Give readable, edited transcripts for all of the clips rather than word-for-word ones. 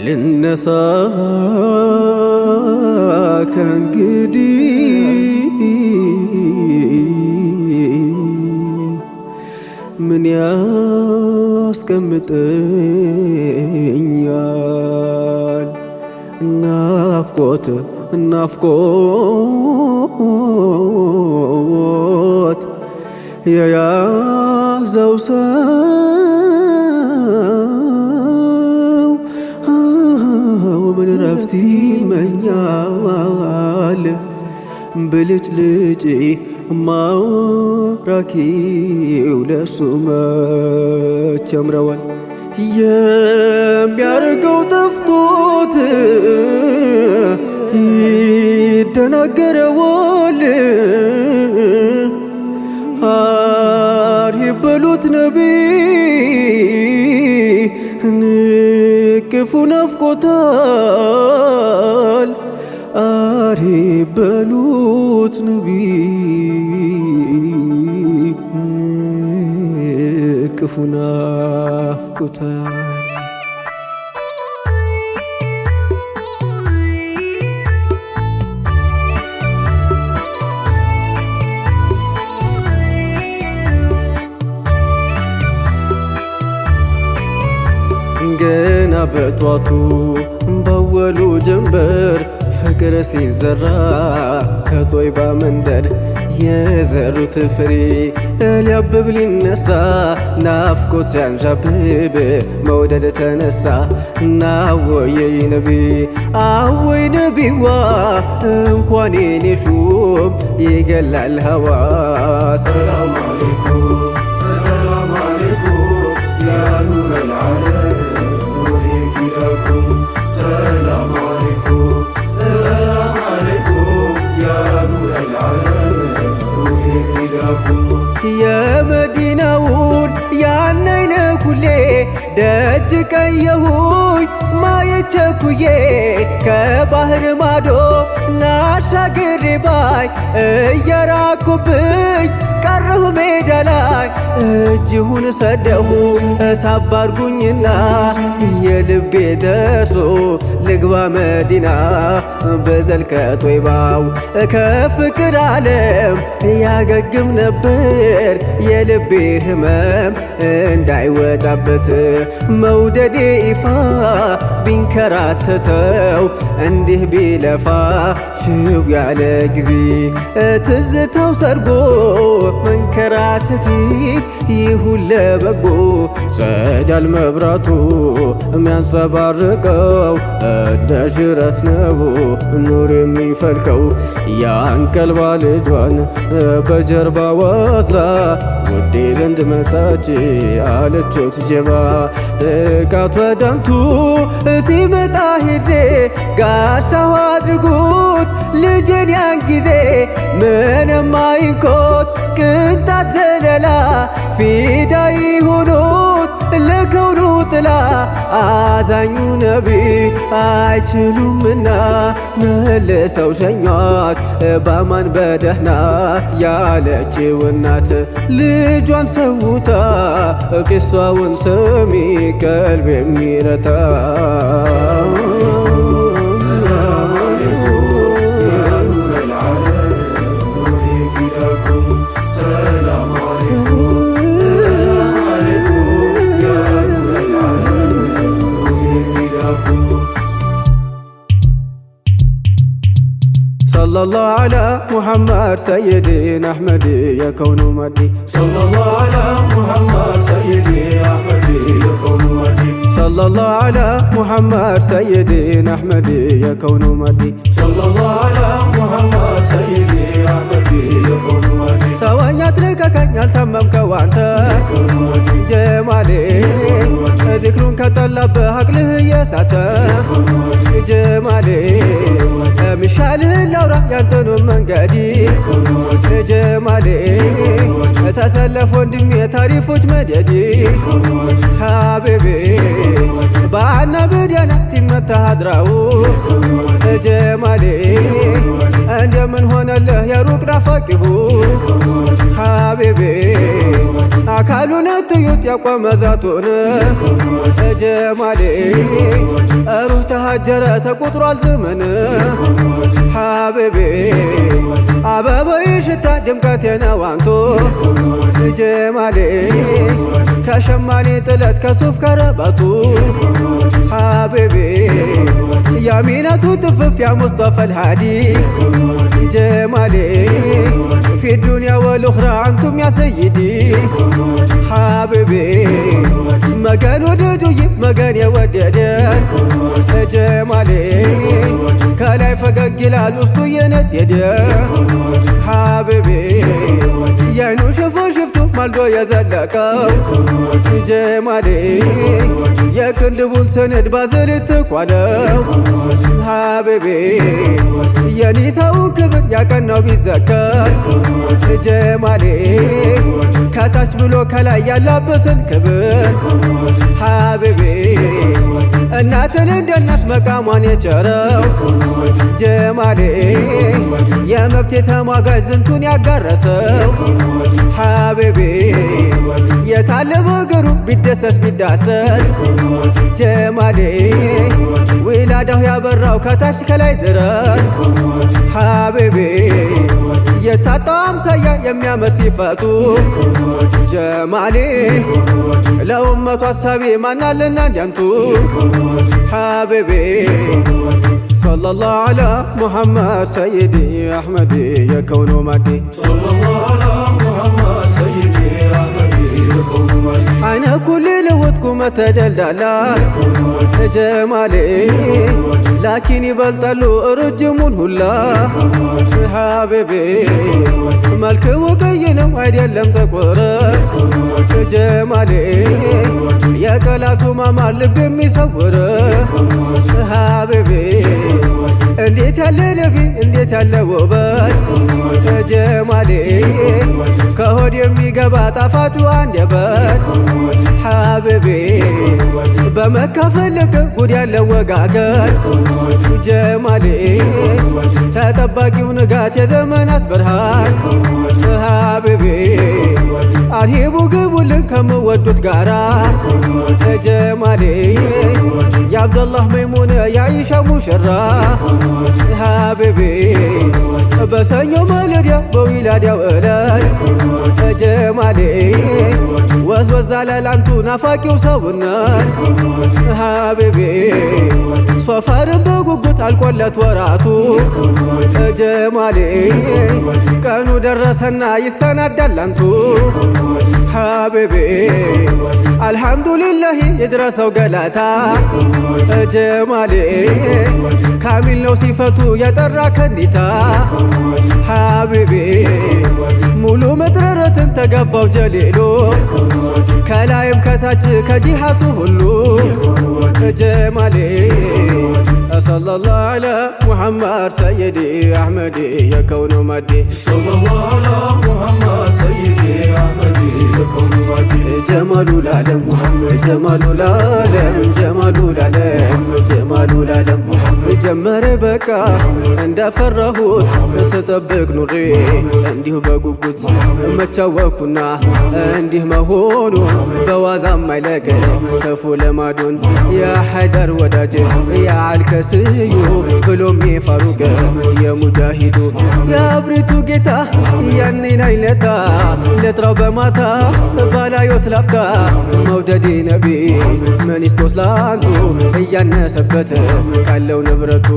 ልነሳ ከእንግዲህ ምን ያስቀምጠኛል? ናፍቆት ናፍቆት የያዘው ሰው ምን ረፍት ይመኛል? ብልጭልጭ ማራኪው ለሱ መች ያምረዋል? የሚያርገው ጠፍቶት ይደናገረዋል። አርሂብ በሉት ነቢይ ንቅፉ ናፍቆታል። አርሂብ በሉት ነቢይ ንቅፉ ናፍቆታል። ገና በጧቱ ባወሉ ጀንበር ፍቅር ሲዘራ ከጦይባ መንደር የዘሩት ፍሬ ሊያብብ ሊነሳ ናፍቆት ሲያንዣብብ መውደድ ተነሳ። ናወየይ ነቢ አወይ ነቢዋ እንኳን የኔ ሹም ይገላል ሀዋ። ሰላም አለይኩም ሰላም አለይኩም ያ ኑረል ዓለም ሩሂ ፊዳኩም። ሰላም አለይኩም ሰላም አለይኩም ያ ኑረል ዓለም ሩሂ ፊዳኩም። የመዲናውን ያነይነ ኩሌ ደጅ ቀየሁኝ ማየት ቸኩዬ ከባህር ማዶ ናሻግሬ ባይ እየራኩብኝ ቀረሁ ሜዳ ላይ እጅሁን ሰደሁ ሳብ አርጉኝና የልቤ ደርሶ ልግባ መዲና። በዘልቀ ጦይባው ከፍቅር ዓለም ያገግም ነበር የልቤ ህመም እንዳይወጣበት። መውደዴ ይፋ ቢንከራተተው እንዲህ ቢለፋ ሽው ያለ ጊዜ ትዝታው ሰርጎ መንከራተቴ ይሁን ለበጎ። ጸዳል መብራቱ የሚያንጸባርቀው እንደ ሽረት ነው ኑር የሚፈልቀው። ያንቀልባ ልጇን በጀርባ ወስላ ውዴ ዘንድ መጣች አለችት ጀባ። ጥቃት ወዳንቱ ሲመጣ ሄጄ ጋሻው አድርጉት ልጅን ያን ጊዜ ምንም አይንኮት ቅንጣት ዘለላ ፊዳ ይሁኑት ለከውኑ ጥላ። አዛኙ ነቢ አይችሉምና መልሰው ሸኟት ባማን በደህና። ያለችው እናት ልጇን ሰውታ ቂሷውን ስሚ ቀልብ የሚረታ። صلى الله على محمد سيدنا أحمد يا كون مدي. صلى الله على محمد سيدي أحمد يا كون مدي. صلى الله على محمد سيدنا أحمد يا كون مدي. صلى الله على محمد سيدي أحمد يا كون مدي. توانيا تركك يالتمم كوانت جمالي ذكرون كتلب عقله يسات جمالي مشاله لورا ينتنو منقدي جمالي تسلف وندمي تعرفوش مديدي حبيبي بعنا بدينا تمتها دراو ጀማሌ እንደምን ሆነልህ የሩቅ ናፋቂሁ ሐቢቤ አካሉን ትዩት ያቆመ ዛቱን ጀማሌ ሩህ ተሃጀረ ተቆጥሯል ዘመን ሐቢቤ አበባዬ ሽታ ድምቀቴ ነው አንቱ ጀማሌ ከሸማኔ ጥለት ከሱፍ ከረባቱ ሐቢቤ ያሚነቱ ትፍፍ ያ ሙስጠፋ አልሃዲ ጀማሌ ፊ ዱንያ ወልኡኽራ አንቱም ያ ሰይዲ ሐቢቤ መገን ወደዱይ መገን የወደደን ጀማሌ ከላይ ፈገግ ይላል ውስጡ የነደደ ሐቢቤ የአይኑ ሽፍሽፍቱ ማልዶ የዘለቀው ጀማሌ የቅንድቡን ሰነድ ባዘል ትኳለው ሐቢቤ የኒሳው ክብር ያቀናው ቢዘከር ጀማሌ ከታች ብሎ ከላይ ያላበሰን ክብር ሐቢቤ እናትን እንደ እናት መቃሟን የቸረው ጀማሌ የመብቴ ተሟጋጅ ዝንቱን ያጋረሰው ሐቢቤ የታለ በእግሩ ቢደሰስ ቢዳሰስ ጀማሌ ዊላዳው ያበራው ከታች ከላይ ድረስ ሐቢቤ የታጣው አምሳያ የሚያምር ሲፈቱ ጀማሌ ለኡመቱ አሳቢ ማናልና እንዲያንቱ ሐቢቤ ሰለላሁ ዐላ ሙሐመድ ሰይዲ አሕመድ የከውኑ ማዲ አይነ ኩል ለወጥኩ መተደልዳላ ጀማሌ ላኪን ይበልጣሉ ረጅሙን ሁላ ሐቢቤ መልክው ቀይ ነው አይደለም ጠቆረ ጀማሌ የቀላቱ ማማር ልብ የሚሰውር ሐቢቤ እንዴት ያለ ነቢ እንዴት ያለ ውበት ጀማሌ ከሆድ የሚገባ ጣፋጩ አንደበት ሐቢቤ በመካፈል ጉድ ያለው ወጋገን ጀማሌ ተጠባቂው ንጋት የዘመናት ብርሃን ሐቢቤ አርሂቡ ግቡልን ከምወዱት ጋራ ጀማሌ የአብደላህ መይሙን የአይሻ ሙሽራ ሐቢቤ በሰኞ ማለዳ በዊላዳው ዕለት ጀማሌ ወስወዛ ላላንቱ ናፋቂው ሰውነት ሐቢቤ ሶፈርን በጉጉት አልቆለት ወራቱ ጀማሌ ቀኑ ደረሰና ይሰናዳል አንቱ ሐቢቤ አልሐምዱሊላህ ይድረሰው ገላታ ጀማሌ ካሚል ነው ሲፈቱ የጠራ ከኒታ ሐቢቤ ሙሉ መጥረረትን ተገባው ጀሌሎ ከላይም ከታች ከጂሃቱ ሁሉ ጀማሌ ሰለላሁ ዐላ ሙሐመድ ሰይዲ አሕመድ የከውኑ ማዲ ጀማሉ ለዓለም ጀማሉ ለዓለም ጀማሉ ለዓለም ጀማሉ ለዓለም ጀመረ በቃ እንዳፈራሁት ስጠብቅ ኑሬ እንዲሁ በጉጉት መቻወኩና እንዲህ መሆኑ በዋዛም አይለቅ ክፉ ለማዱን የሐይደር ወዳጅ የአልከስዩ ብሎም የፋሩቅ የሙጃሂዱ የአብሪቱ ጌታ ያኔን አይነታ ለጥራው በማታ ባላዮት ላፍታ መውደዴ ነቢ ምን ይስጦስ ላንቱ እያነሰበት ካለው ንብረቱ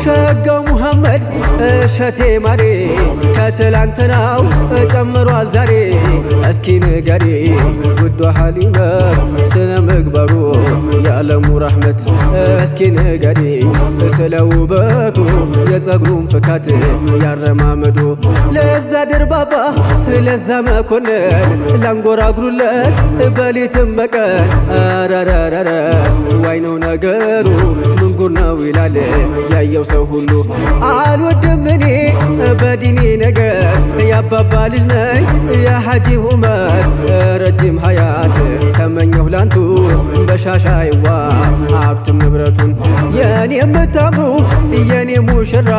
ሸጋው ሙሐመድ እሸቴ ማሬ ከትላንትናው ጨምሯል ዛሬ እስኪ ንገሪ ውዷ ሐሊመ ስለ ምግባሩ የዓለሙ ረሕመት እስኪ ንገሪ ስለ ውበቱ የጸጉሩን ፍካት ያረማመዱ ለዛ ደርባባ ለዛ መኮንን ላንጎራጉሩለት በሌትም በቀን አራራራራ ዋይ ነው ነገሩ ምንጉር ነው ይላል ያየው ሰው ሁሉ አልወድም እኔ በዲኔ ነገር ያባባ ልጅ ነኝ የሐጂ ዑመር ረጅም ሀያት ተመኘሁ ላንቱ በሻሻይዋ ሀብትም ንብረቱን የኔ የምታምሩ የኔ ሙሽራ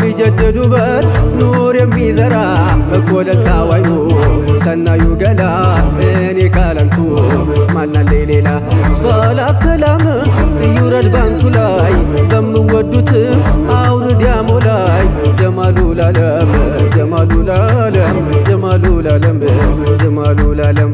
ቢጀደዱበት ኑር የሚዘራ ኮለልታ ዋይኑ ሰናዩ ገላ እኔ ካለንቱ ማናለ ሌላ ሶላት ሰላም ይውረድ ባንቱ ላይ በምወዱት አውርድ ያሞ ላይ ጀማሉ ላለም ጀማሉ ላለም ጀማሉ ላለም ጀማሉ ላለም